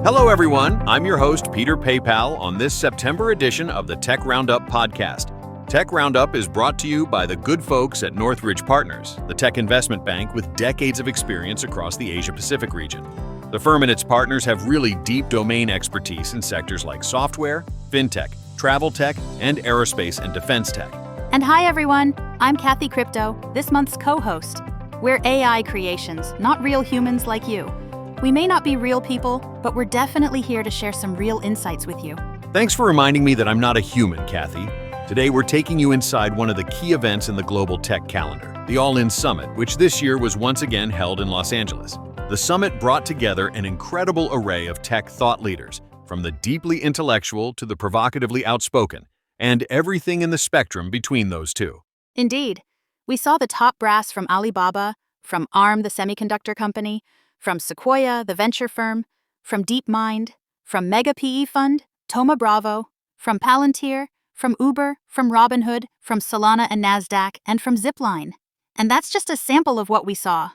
Hello, everyone. I'm your host, Peter PayPal, on this September edition of the Tech Roundup podcast. Tech Roundup is brought to you by the good folks at Northridge Partners, the tech investment bank with decades of experience across the Asia-Pacific region. The firm and its partners have really deep domain expertise in sectors like software, fintech, travel tech, and aerospace and defense tech. And hi, everyone. I'm Kathy Crypto, this month's co-host. We're AI creations, not real humans like you. We may not be real people, but we're definitely here to share some real insights with you. Thanks for reminding me that I'm not a human, Kathy. Today, we're taking you inside one of the key events in the global tech calendar, the All-In Summit, which this year was once again held in Los Angeles. The summit brought together an incredible array of tech thought leaders, from the deeply intellectual to the provocatively outspoken, and everything in the spectrum between those two. Indeed. We saw the top brass from Alibaba, from Arm, the semiconductor company, from Sequoia, the venture firm, from DeepMind, from Mega PE Fund, Thoma Bravo, from Palantir, from Uber, from Robinhood, from Solana and Nasdaq, and from Zipline. And that's just a sample of what we saw.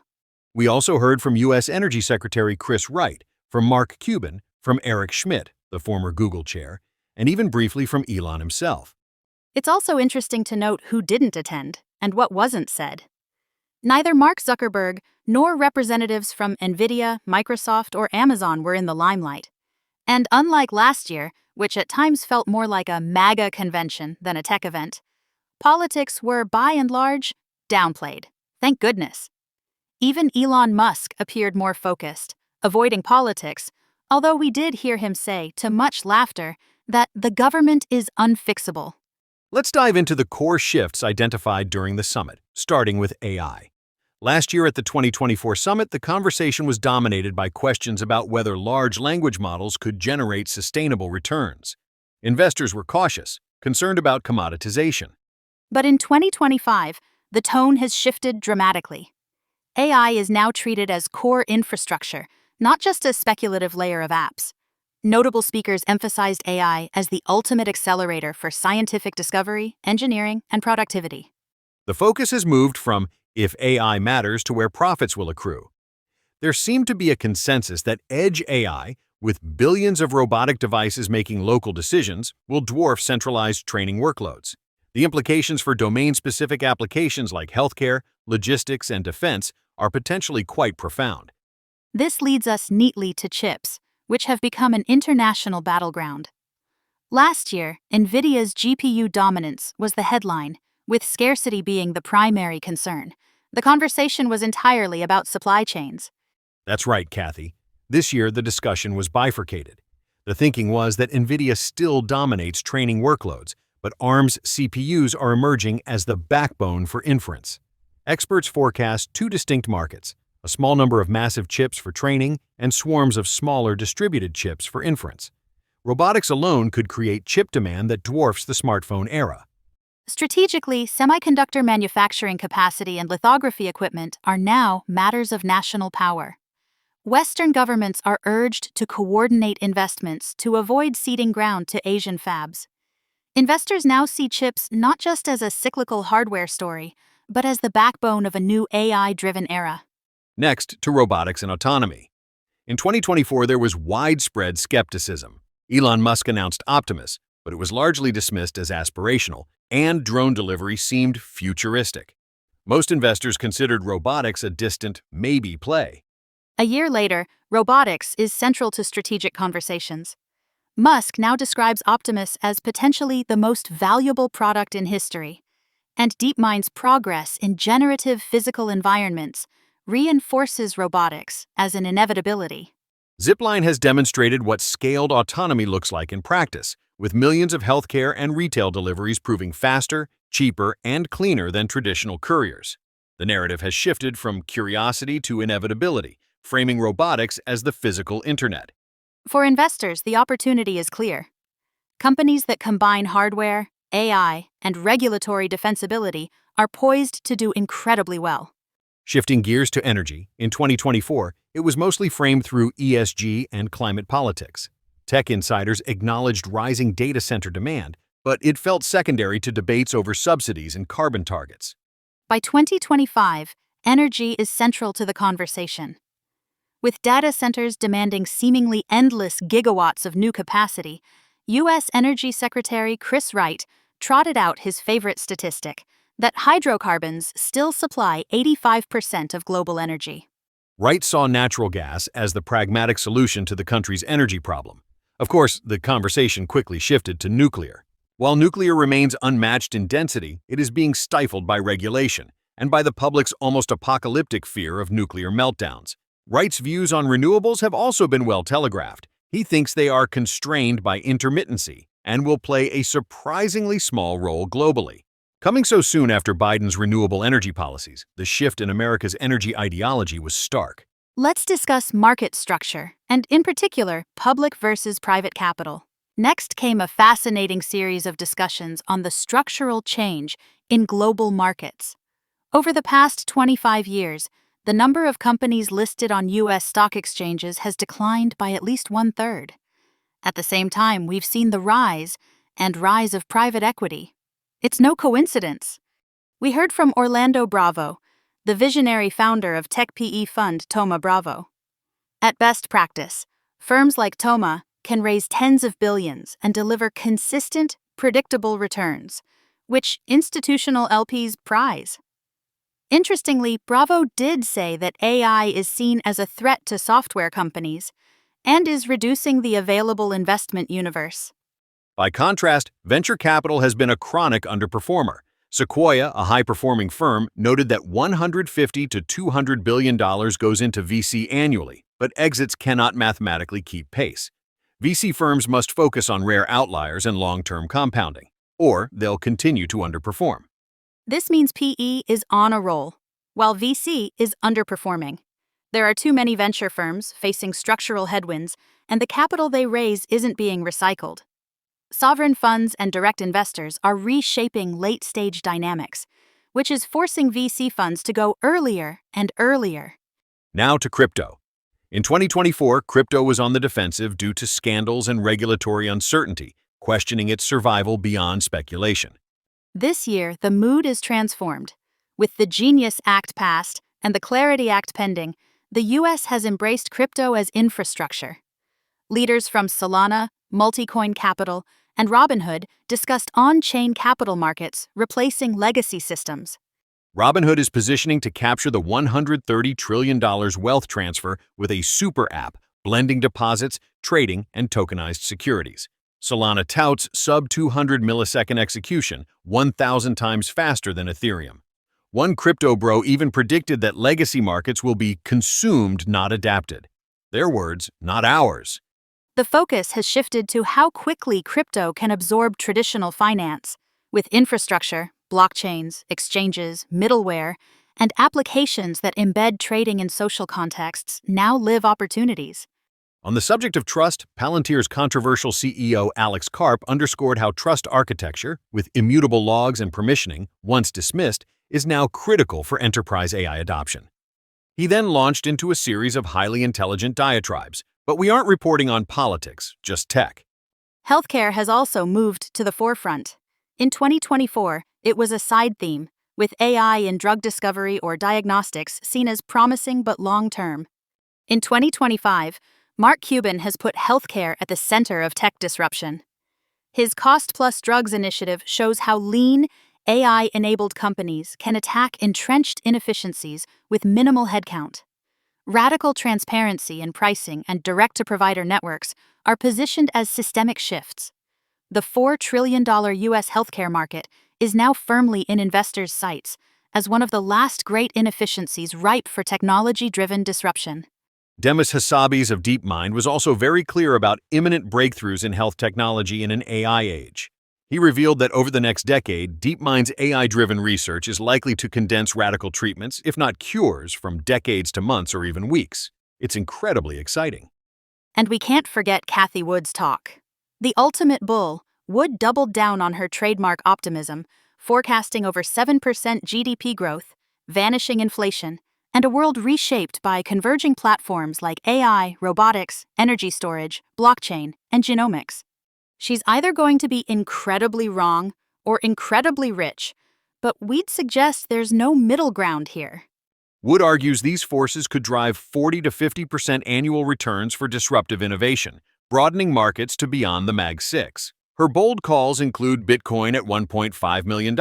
We also heard from U.S. Energy Secretary Chris Wright, from Mark Cuban, from Eric Schmidt, the former Google chair, and even briefly from Elon himself. It's also interesting to note who didn't attend and what wasn't said. Neither Mark Zuckerberg nor representatives from Nvidia, Microsoft, or Amazon were in the limelight. And unlike last year, which at times felt more like a MAGA convention than a tech event, politics were, by and large, downplayed. Thank goodness. Even Elon Musk appeared more focused, avoiding politics, although we did hear him say, to much laughter, that the government is unfixable. Let's dive into the core shifts identified during the summit, starting with AI. Last year at the 2024 summit, the conversation was dominated by questions about whether large language models could generate sustainable returns. Investors were cautious, concerned about commoditization. But in 2025, the tone has shifted dramatically. AI is now treated as core infrastructure, not just a speculative layer of apps. Notable speakers emphasized AI as the ultimate accelerator for scientific discovery, engineering, and productivity. The focus has moved from if AI matters to where profits will accrue. There seemed to be a consensus that edge AI, with billions of robotic devices making local decisions, will dwarf centralized training workloads. The implications for domain-specific applications like healthcare, logistics, and defense are potentially quite profound. This leads us neatly to chips, which have become an international battleground. Last year, Nvidia's GPU dominance was the headline, with scarcity being the primary concern. The conversation was entirely about supply chains. That's right, Kathy. This year, the discussion was bifurcated. The thinking was that Nvidia still dominates training workloads, but ARM's CPUs are emerging as the backbone for inference. Experts forecast two distinct markets: a small number of massive chips for training and swarms of smaller distributed chips for inference. Robotics alone could create chip demand that dwarfs the smartphone era. Strategically, semiconductor manufacturing capacity and lithography equipment are now matters of national power. Western governments are urged to coordinate investments to avoid ceding ground to Asian fabs. Investors now see chips not just as a cyclical hardware story, but as the backbone of a new AI-driven era. Next, to robotics and autonomy. In 2024, there was widespread skepticism. Elon Musk announced Optimus, but it was largely dismissed as aspirational, and drone delivery seemed futuristic. Most investors considered robotics a distant, maybe play. A year later, robotics is central to strategic conversations. Musk now describes Optimus as potentially the most valuable product in history, and DeepMind's progress in generative physical environments reinforces robotics as an inevitability. Zipline has demonstrated what scaled autonomy looks like in practice, with millions of healthcare and retail deliveries proving faster, cheaper, and cleaner than traditional couriers. The narrative has shifted from curiosity to inevitability, framing robotics as the physical internet. For investors, the opportunity is clear. Companies that combine hardware, AI, and regulatory defensibility are poised to do incredibly well. Shifting gears to energy, in 2024, it was mostly framed through ESG and climate politics. Tech insiders acknowledged rising data center demand, but it felt secondary to debates over subsidies and carbon targets. By 2025, energy is central to the conversation. With data centers demanding seemingly endless gigawatts of new capacity, U.S. Energy Secretary Chris Wright trotted out his favorite statistic that hydrocarbons still supply 85% of global energy. Wright saw natural gas as the pragmatic solution to the country's energy problem. Of course, the conversation quickly shifted to nuclear. While nuclear remains unmatched in density, it is being stifled by regulation and by the public's almost apocalyptic fear of nuclear meltdowns. Wright's views on renewables have also been well telegraphed. He thinks they are constrained by intermittency and will play a surprisingly small role globally. Coming so soon after Biden's renewable energy policies, the shift in America's energy ideology was stark. Let's discuss market structure, and in particular, public versus private capital. Next came a fascinating series of discussions on the structural change in global markets. Over the past 25 years, the number of companies listed on U.S. stock exchanges has declined by at least one-third. At the same time, we've seen the rise of private equity. It's no coincidence. We heard from Orlando Bravo, the visionary founder of tech PE fund Thoma Bravo. At best practice, firms like Thoma can raise tens of billions and deliver consistent, predictable returns, which institutional LPs prize. Interestingly, Bravo did say that AI is seen as a threat to software companies and is reducing the available investment universe. By contrast, venture capital has been a chronic underperformer. Sequoia, a high-performing firm, noted that $150 to $200 billion goes into VC annually, but exits cannot mathematically keep pace. VC firms must focus on rare outliers and long-term compounding, or they'll continue to underperform. This means PE is on a roll, while VC is underperforming. There are too many venture firms facing structural headwinds, and the capital they raise isn't being recycled. Sovereign funds and direct investors are reshaping late-stage dynamics, which is forcing VC funds to go earlier and earlier. Now to crypto. In 2024, crypto was on the defensive due to scandals and regulatory uncertainty, questioning its survival beyond speculation. This year, the mood is transformed. With the Genius Act passed and the Clarity Act pending, the U.S. has embraced crypto as infrastructure. Leaders from Solana, Multicoin Capital, and Robinhood discussed on-chain capital markets replacing legacy systems. Robinhood is positioning to capture the $130 trillion wealth transfer with a super app, blending deposits, trading, and tokenized securities. Solana touts sub-200 millisecond execution, 1,000 times faster than Ethereum. One crypto bro even predicted that legacy markets will be consumed, not adapted. Their words, not ours. The focus has shifted to how quickly crypto can absorb traditional finance, with infrastructure, blockchains, exchanges, middleware, and applications that embed trading in social contexts now live opportunities. On the subject of trust, Palantir's controversial CEO Alex Karp underscored how trust architecture, with immutable logs and permissioning, once dismissed, is now critical for enterprise AI adoption. He then launched into a series of highly intelligent diatribes, but we aren't reporting on politics, just tech. Healthcare has also moved to the forefront. In 2024, it was a side theme, with AI in drug discovery or diagnostics seen as promising but long-term. In 2025, Mark Cuban has put healthcare at the center of tech disruption. His Cost Plus Drugs initiative shows how lean, AI-enabled companies can attack entrenched inefficiencies with minimal headcount. Radical transparency in pricing and direct-to-provider networks are positioned as systemic shifts. The $4 trillion U.S. healthcare market is now firmly in investors' sights as one of the last great inefficiencies ripe for technology-driven disruption. Demis Hassabis of DeepMind was also very clear about imminent breakthroughs in health technology in an AI age. He revealed that over the next decade, DeepMind's AI-driven research is likely to condense radical treatments, if not cures, from decades to months or even weeks. It's incredibly exciting. And we can't forget Cathie Wood's talk. The ultimate bull, Wood doubled down on her trademark optimism, forecasting over 7% GDP growth, vanishing inflation, and a world reshaped by converging platforms like AI, robotics, energy storage, blockchain, and genomics. She's either going to be incredibly wrong or incredibly rich, but we'd suggest there's no middle ground here. Wood argues these forces could drive 40 to 50% annual returns for disruptive innovation, broadening markets to beyond the Mag 6. Her bold calls include Bitcoin at $1.5 million,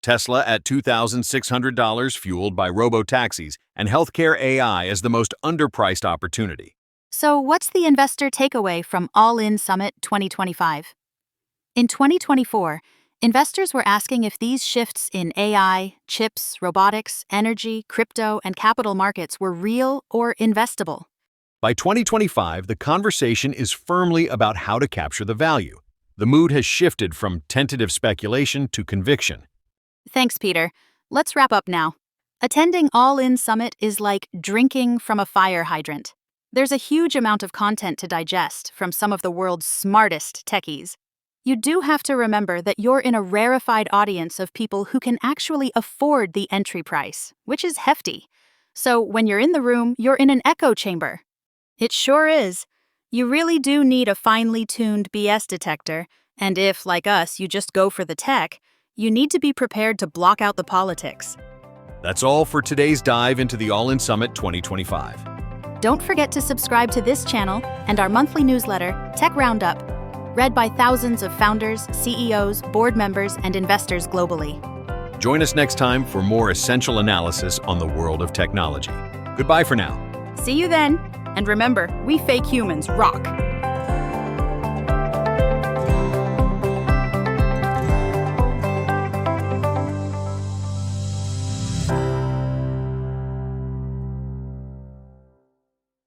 Tesla at $2,600 fueled by robotaxis, and healthcare AI as the most underpriced opportunity. So, what's the investor takeaway from All In Summit 2025? In 2024, investors were asking if these shifts in AI, chips, robotics, energy, crypto, and capital markets were real or investable. By 2025, the conversation is firmly about how to capture the value. The mood has shifted from tentative speculation to conviction. Thanks, Peter. Let's wrap up now. Attending All In Summit is like drinking from a fire hydrant. There's a huge amount of content to digest from some of the world's smartest techies. You do have to remember that you're in a rarefied audience of people who can actually afford the entry price, which is hefty. So when you're in the room, you're in an echo chamber. It sure is. You really do need a finely tuned BS detector, and if, like us, you just go for the tech, you need to be prepared to block out the politics. That's all for today's dive into the All In Summit 2025. Don't forget to subscribe to this channel and our monthly newsletter, Tech Roundup, read by thousands of founders, CEOs, board members, and investors globally. Join us next time for more essential analysis on the world of technology. Goodbye for now. See you then, and remember, we fake humans rock.